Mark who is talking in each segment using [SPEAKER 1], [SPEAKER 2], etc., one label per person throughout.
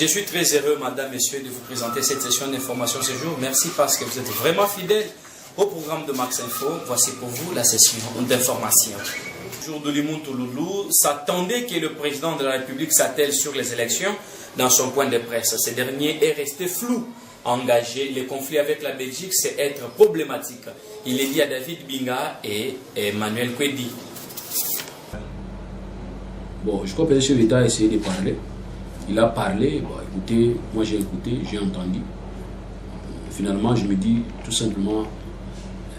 [SPEAKER 1] Je suis très heureux, madame, messieurs, de vous présenter cette session d'information ce jour. Merci parce que vous êtes vraiment fidèles au programme de Max Info. Voici pour vous la session d'information. Jour de Limuntu Loulou s'attendait que le président de la République s'attelle sur les élections dans son point de presse. Ce dernier est resté flou. Engagé, le conflit avec la Belgique, c'est être problématique. Il est dit à David Binga et Emmanuel Kwedi.
[SPEAKER 2] Bon, je crois que le chef d'État a essayé de parler. Il a parlé, bon, écoutez, moi j'ai écouté, j'ai entendu. Finalement, je me dis tout simplement,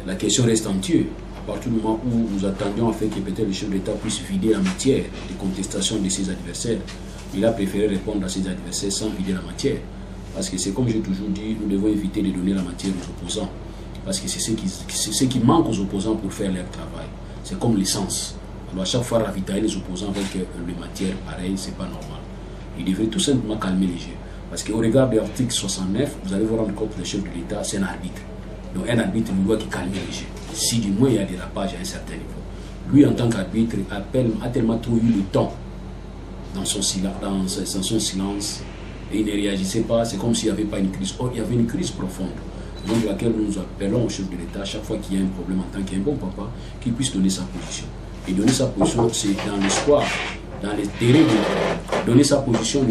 [SPEAKER 2] la question reste entière. À partir du moment où nous attendions afin que peut-être le chef d'État puisse vider la matière de contestation de ses adversaires, il a préféré répondre à ses adversaires sans vider la matière. Parce que c'est comme j'ai toujours dit, nous devons éviter de donner la matière aux opposants. Parce que c'est ce qui manque aux opposants pour faire leur travail. C'est comme l'essence. On doit à chaque fois ravitailler les opposants avec les matières pareilles, c'est pas normal. Il devrait tout simplement calmer les jeux. Parce qu'au regard de l'article 69, vous allez vous rendre compte que le chef de l'État, c'est un arbitre. Donc un arbitre ne doit que calmer les jeux. Si du moins il y a des rapages à un certain niveau. Lui, en tant qu'arbitre, a tellement trop eu le temps dans son silence. Et il ne réagissait pas, c'est comme s'il n'y avait pas une crise. Or, il y avait une crise profonde. Donc, laquelle nous appelons au chef de l'État, chaque fois qu'il y a un problème en tant qu'un bon papa, qu'il puisse donner sa position. Et donner sa position, c'est dans l'espoir, dans l'intérêt de donner sa position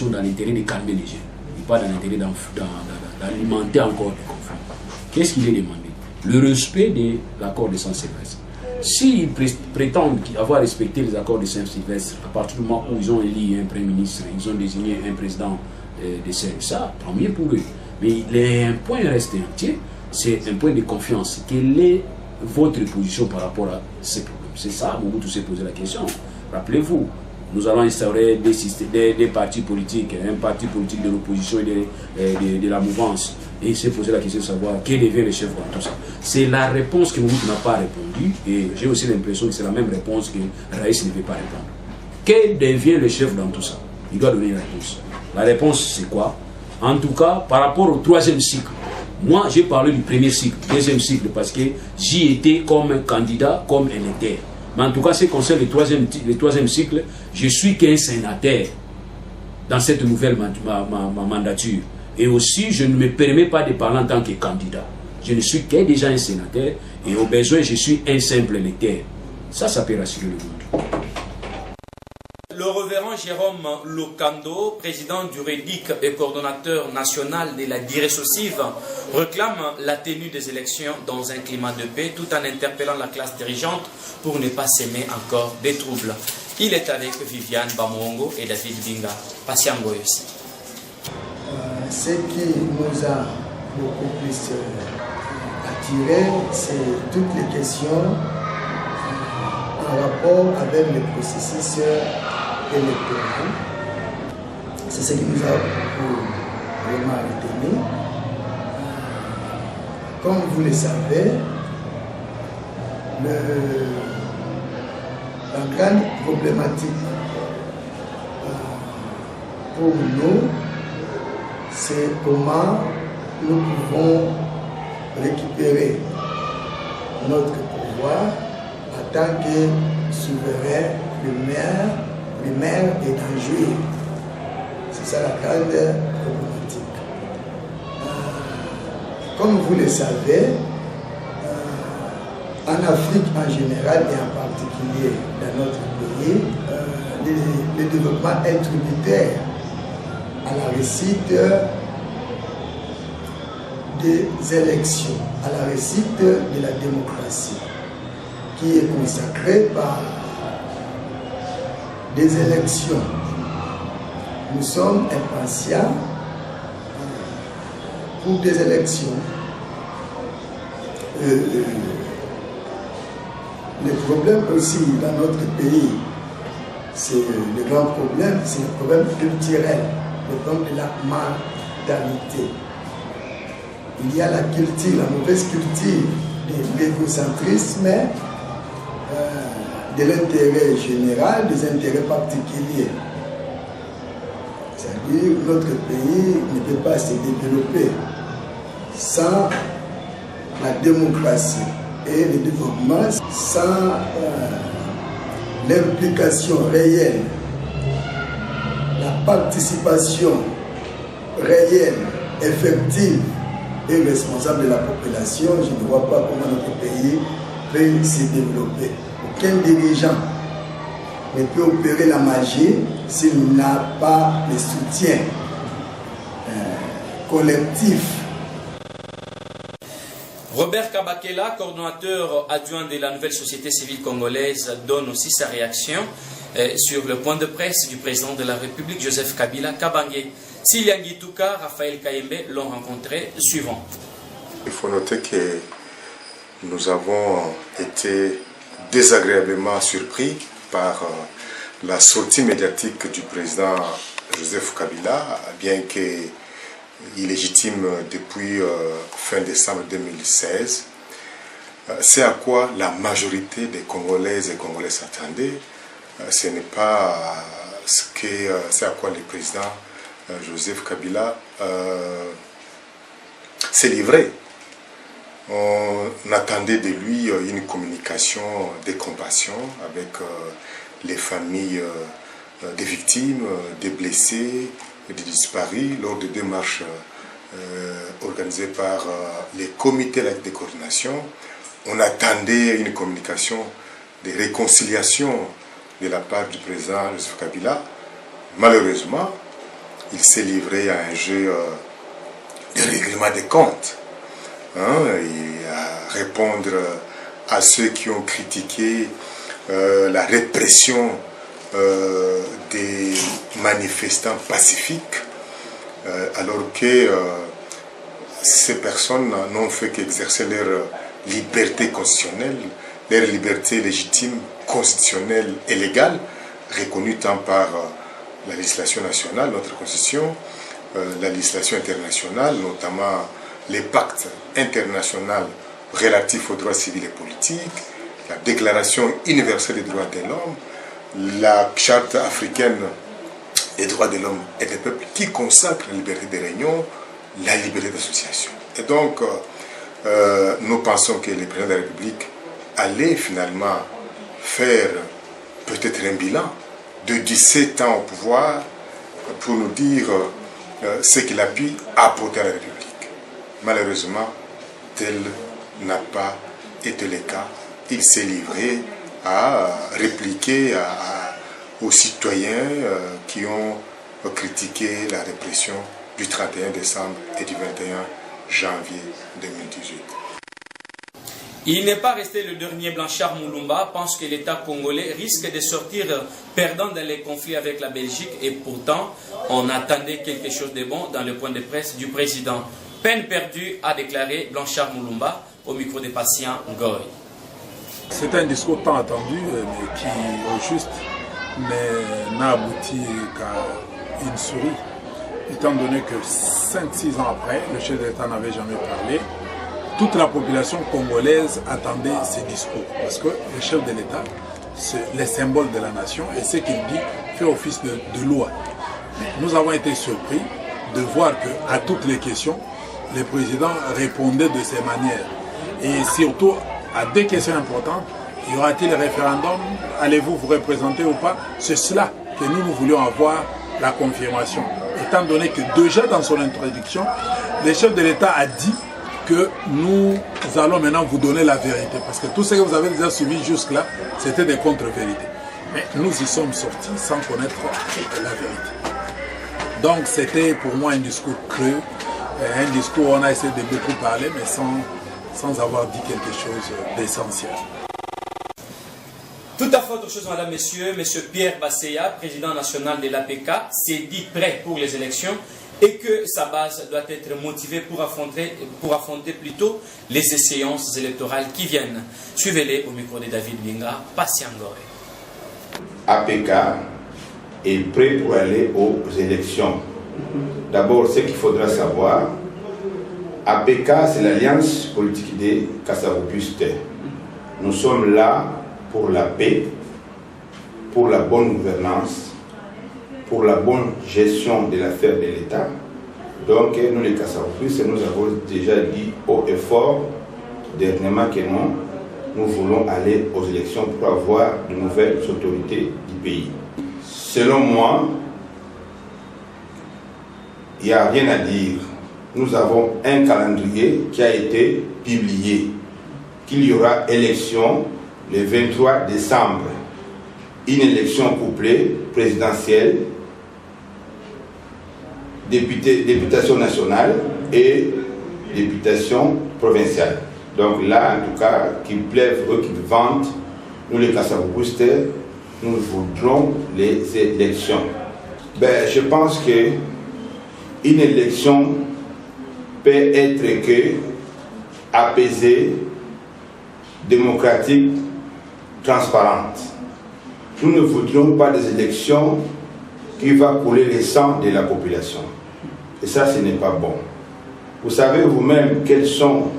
[SPEAKER 2] dans l'intérêt de calmer les gens, et pas dans l'intérêt d'alimenter encore des conflits. Qu'est-ce qu'il est demandé? Le respect de l'accord de Saint-Sylvestre. S'ils prétendent avoir respecté les accords de Saint-Sylvestre, à partir du moment où ils ont élu un Premier ministre, ils ont désigné un président de ça, tant mieux pour eux. Mais un point reste entier, c'est un point de confiance. Quelle est votre position par rapport à ces problèmes? C'est ça, Mobutu s'est posé la question. Rappelez-vous, nous allons instaurer des partis politiques, un parti politique de l'opposition et de la mouvance. Et il s'est posé la question de savoir quel devient le chef dans tout ça. C'est la réponse que Mobutu n'a pas répondu. Et j'ai aussi l'impression que c'est la même réponse que Raïs ne veut pas répondre. Quel devient le chef dans tout ça? Il doit donner une réponse. La réponse, c'est quoi? En tout cas, par rapport au troisième cycle. Moi, j'ai parlé du premier cycle, deuxième cycle, parce que j'y étais comme un candidat, comme un électeur. Mais en tout cas, ce qui concerne le troisième cycle, je suis qu'un sénateur dans cette nouvelle mandature. Et aussi, je ne me permets pas de parler en tant que candidat. Je ne suis que déjà un sénateur et au besoin, je suis un simple électeur. Ça peut rassurer le monde.
[SPEAKER 1] Le révérend Jérôme Lokando, président du REDIC et coordonnateur national de la Diressocive, réclame la tenue des élections dans un climat de paix tout en interpellant la classe dirigeante pour ne pas s'aimer encore des troubles. Il est avec Viviane Bamongo et David Binga. Patiengo aussi.
[SPEAKER 3] Ce qui nous a beaucoup plus attiré, c'est toutes les questions en rapport avec le processus électoral. C'est ce qui nous a vraiment retenu. Comme vous le savez, la grande problématique pour nous, c'est comment nous pouvons récupérer notre pouvoir en tant que souverain. Le maire est en jeu. C'est ça la grande problématique. Comme vous le savez, en Afrique en général et en particulier dans notre pays, le développement est tributaire à la réussite des élections, à la réussite de la démocratie, qui est consacrée par des élections. Nous sommes impatients pour des élections. Le problème aussi dans notre pays, c'est le grand problème, c'est le problème culturel, le problème de la mentalité. Il y a la culture, la mauvaise culture de l'égocentrisme, de l'intérêt général, des intérêts particuliers. C'est-à-dire que notre pays ne peut pas se développer sans la démocratie et le développement, sans l'implication réelle, la participation réelle, effective et responsable de la population, je ne vois pas comment notre pays peut se développer. Aucun dirigeant ne peut opérer la magie s'il n'a pas le soutien collectif.
[SPEAKER 1] Robert Kabakela, coordonnateur adjoint de la nouvelle société civile congolaise, donne aussi sa réaction sur le point de presse du président de la République, Joseph Kabila Kabange. Siliangi Touka, Raphaël Kayembe l'ont rencontré suivant.
[SPEAKER 4] Il faut noter que nous avons été désagréablement surpris par la sortie médiatique du président Joseph Kabila, bien qu'il illégitime depuis fin décembre 2016. C'est à quoi la majorité des Congolaises et Congolais s'attendaient. Ce n'est pas c'est à quoi le président Joseph Kabila s'est livré. On attendait de lui une communication de compassion avec les familles des victimes, des blessés, des disparus lors de 2 marches organisées par les comités de coordination. On attendait une communication de réconciliation de la part du président Joseph Kabila. Malheureusement, il s'est livré à un jeu de règlement des comptes. Et à répondre à ceux qui ont critiqué la répression des manifestants pacifiques, alors que ces personnes n'ont fait qu'exercer leur liberté constitutionnelle, leur liberté légitime, constitutionnelle et légale, reconnue tant par la législation nationale, notre constitution, la législation internationale, notamment les pactes internationaux relatifs aux droits civils et politiques, la Déclaration universelle des droits de l'homme, la Charte africaine des droits de l'homme et des peuples qui consacre la liberté de réunion, la liberté d'association. Et donc, nous pensons que le président de la République allait finalement faire peut-être un bilan de 17 ans au pouvoir pour nous dire ce qu'il a pu apporter à la République. Malheureusement, tel n'a pas été le cas. Il s'est livré à répliquer aux citoyens qui ont critiqué la répression du 31 décembre et du 21 janvier 2018.
[SPEAKER 1] Il n'est pas resté le dernier. Blanchard Moulumba pense que l'État congolais risque de sortir perdant dans les conflits avec la Belgique et pourtant on attendait quelque chose de bon dans le point de presse du président. Peine perdue, a déclaré Blanchard Moulumba au micro des patients Ngoy.
[SPEAKER 5] C'est un discours tant attendu, mais qui, au juste, n'a abouti qu'à une souris. Étant donné que 5-6 ans après, le chef de l'État n'avait jamais parlé, toute la population congolaise attendait ces discours. Parce que le chef de l'État, c'est le symbole de la nation et ce qu'il dit fait office de loi. Nous avons été surpris de voir qu'à toutes les questions, le président répondait de ces manières. Et surtout, à 2 questions importantes, y aura-t-il un référendum? Allez-vous vous représenter ou pas? C'est cela que nous voulions avoir la confirmation. Étant donné que déjà dans son introduction, le chef de l'État a dit que nous allons maintenant vous donner la vérité. Parce que tout ce que vous avez déjà suivi jusque-là, c'était des contre-vérités. Mais nous y sommes sortis sans connaître la vérité. Donc c'était pour moi un discours creux, un discours où on a essayé de beaucoup parler, mais sans avoir dit quelque chose d'essentiel.
[SPEAKER 1] Tout à fait autre chose, madame, messieurs. Monsieur Pierre Basseya, président national de l'APK, s'est dit prêt pour les élections et que sa base doit être motivée pour affronter plutôt les échéances électorales qui viennent. Suivez-les au micro de David Binga, Patient Goré.
[SPEAKER 6] APK est prêt pour aller aux élections. D'abord, ce qu'il faudra savoir, APK, c'est l'Alliance politique des Kassavopustes. Nous sommes là pour la paix, pour la bonne gouvernance, pour la bonne gestion de l'affaire de l'État. Donc, nous les Kassavopustes, nous avons déjà dit haut et fort, dernièrement que nous voulons aller aux élections pour avoir de nouvelles autorités du pays. Selon moi, il n'y a rien à dire. Nous avons un calendrier qui a été publié, qu'il y aura élection le 23 décembre. Une élection couplée, présidentielle, députation nationale et députation provinciale. Donc là, en tout cas, qu'ils plèvent, eux qui vendent, nous les Kassavoubouistes, nous voudrons les élections. Je pense qu'une élection peut être que apaisée, démocratique, transparente. Nous ne voudrions pas des élections qui vont couler le sang de la population. Et ça, ce n'est pas bon. Vous savez vous-même quels sont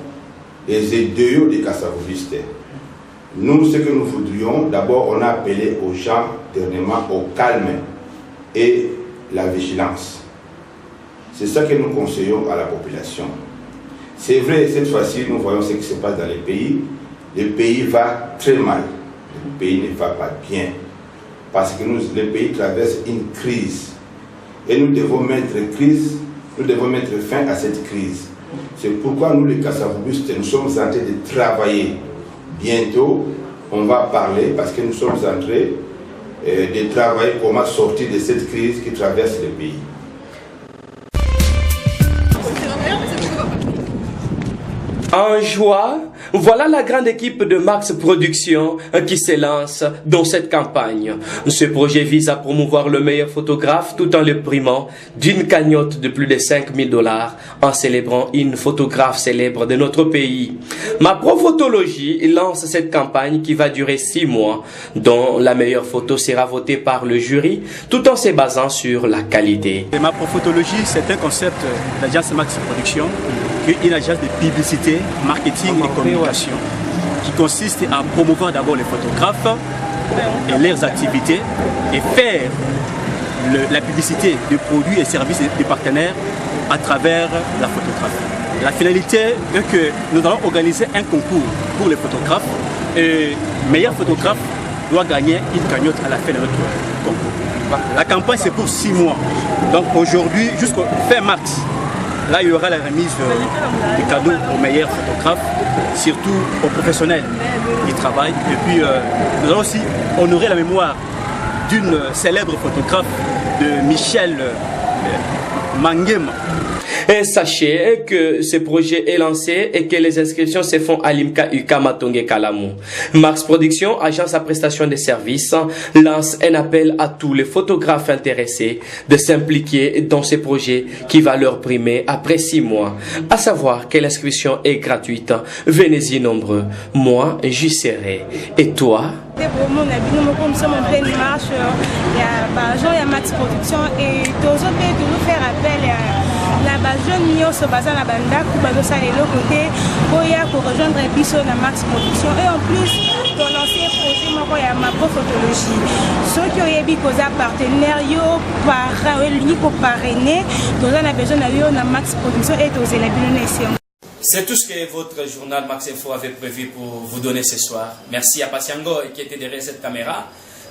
[SPEAKER 6] les idéaux des Kassavoubistes. Nous, ce que nous voudrions, d'abord, on a appelé aux gens dernièrement au calme et la vigilance. C'est ça que nous conseillons à la population. C'est vrai, cette fois-ci, nous voyons ce qui se passe dans les pays. Le pays va très mal. Le pays ne va pas bien. Parce que le pays traverse une crise. Et nous devons mettre fin à cette crise. C'est pourquoi nous, les Kassavoubistes, nous sommes en train de travailler. Bientôt, on va parler, parce que nous sommes en train de travailler comment sortir de cette crise qui traverse le pays.
[SPEAKER 7] En joie, voilà la grande équipe de Max Production qui s'élance dans cette campagne. Ce projet vise à promouvoir le meilleur photographe tout en le primant d'une cagnotte de plus de 5 000 $ en célébrant une photographe célèbre de notre pays. Ma Profotologie lance cette campagne qui va durer 6 mois, dont la meilleure photo sera votée par le jury tout en se basant sur la qualité.
[SPEAKER 8] Ma Profotologie, c'est un concept d'agence Max Production, une agence de publicité, marketing et communication qui consiste à promouvoir d'abord les photographes et leurs activités et faire la publicité de produits et services de partenaires à travers la photographie. La finalité est que nous allons organiser un concours pour les photographes et le meilleur photographe doit gagner une cagnotte à la fin de notre concours. La campagne c'est pour 6 mois, donc aujourd'hui jusqu'au fin mars. Là, il y aura la remise des cadeaux aux meilleurs photographes, surtout aux professionnels qui travaillent. Et puis, nous allons aussi honorer la mémoire d'une célèbre photographe de Michel Mangema.
[SPEAKER 7] Et sachez que ce projet est lancé et que les inscriptions se font à l'IMCA UCA Matonge Kalamou. Max Production, agence à prestation de services, lance un appel à tous les photographes intéressés de s'impliquer dans ce projet qui va leur primer après 6 mois. À savoir que l'inscription est gratuite. Venez-y nombreux. Moi, j'y serai. Et toi?
[SPEAKER 9] Nous sommes en pleine marche, il y a Max Production et toujours faire appel à la jeune Mio Sobaza la banda Kubadosa et l'autre côté pour rejoindre Bisso na Max Production et en plus pour lancer un projet il y a ma Profotologie. Ceux qui ont eu des partenaires pour parrainer, nous avons besoin de Max Production et de la.
[SPEAKER 1] C'est tout ce que votre journal Max Info avait prévu pour vous donner ce soir. Merci à Patiango qui était derrière cette caméra,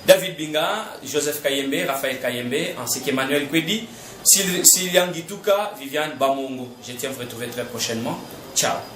[SPEAKER 1] David Binga, Joseph Kayembe, Raphaël Kayembe, ainsi qu'Emmanuel Kwedi, Sylvian Gituka, Viviane Bamongo. Je tiens à vous retrouver très prochainement. Ciao.